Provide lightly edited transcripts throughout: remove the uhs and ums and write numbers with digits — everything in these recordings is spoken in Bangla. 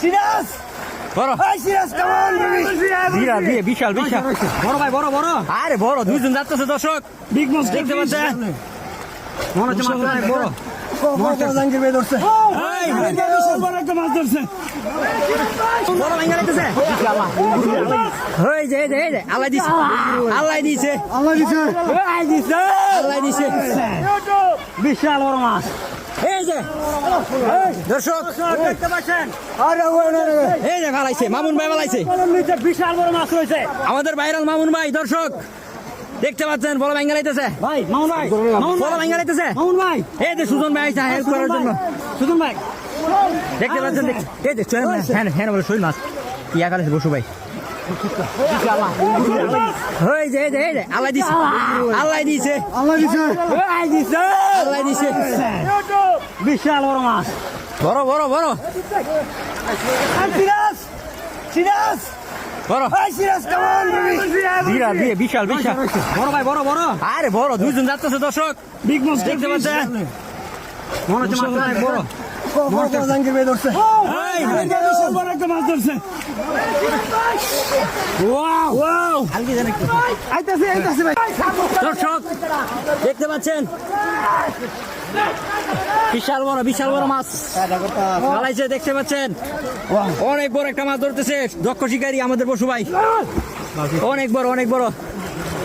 সিরাজ বড় ভাই সিরাজ কেমন বিরাট দিয়ে বিশাল বিশাল বড় ভাই বড় বড় আরে বড় দুইজন যাচ্ছে দর্শক বিগ মাছ দেখতে পাচ্ছেন মনে হচ্ছে মাছ অনেক বড় জাঙ্গির ভাই ধরছে বড় একটা মাছ ধরছে বড় ভাঙ্গা লাগতেছে এই যে আল্লাহ দিছে আল্লাহ দিছে আল্লাহ দিছে আল্লাহ দিছে বিশাল বড় মাছ এই যে দর্শক দেখতে পাচ্ছেন আরে এই যে ভালাইছে মামুন ভাই ভালাইছে নিচে বিশাল বড় মাছ রয়েছে আমাদের ভাইরাল মামুন ভাই দর্শক দেখতে পাচ্ছেন বড় ভাঙ্গা লাইতেছে ভাই মামুন ভাই বড় ভাঙ্গা লাইতেছে মামুন ভাই এই যে সুজন ভাই আইছে হেল্প করার জন্য সুজন ভাই দেখতে পাচ্ছেন এই যে হ্যাঁ হ্যাঁ বলে শৈল মাছ ইয়া কাছে বসু ভাই এই যে আল্লাহ দিছে আল্লাহ দিছে আল্লাহ দিছে আল্লাহ দিছে বিশাল বড় মাছ বড় বড় বড় সিরাজ সিরাজ বড় ভাই সিরাজ কেমন বিরাট দিয়ে বিশাল বিশাল বড় ভাই বড় বড় আরে বড় দুইজন যাচ্ছে দর্শক বিগ মাছ দেখতে পাচ্ছেন মনে হচ্ছে মাছ অনেক বড় জাঙ্গির ভাই ধরছে বড় একটা মাছ ধরছে ওয়াও হালকি জানে কি আইতাছে ভাই দর্শক দেখতে পাচ্ছেন বিশাল বড় মাছ পালাইছে দেখতে পাচ্ছেন অনেক বড় একটা মাছ ধরতেছে দক্ষ শিকারী আমাদের পশু ভাই অনেক বড়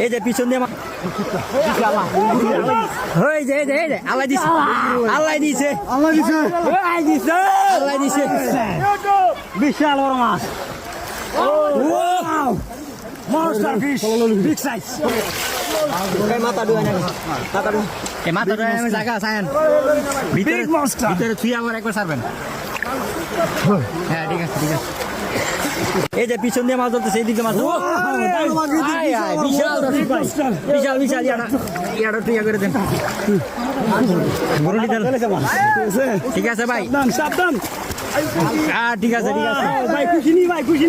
এই যে পিছন দিয়ে এই যে আল্লাহ দিছে আল্লাহ দিছে আল্লাহ দিছে আল্লাহ দিছে বিশাল বড় মাছ মনস্টার ফিশ বিগ সাইজ এই মাথা জায়গা আছেন ভিতরে Big monster. ভিতরে থুই আবার একবার ছাড়বেন হ্যাঁ ঠিক আছে এই যে পিছন দিয়ে মাছ ধরতেছে এইদিকে মাছ বিশাল বিশাল ইয়াটা তুই করে দেন মুরলি দেন ঠিক আছে ভাই সাবধান ঠিক আছে ভাই খুশি নি ভাই খুশি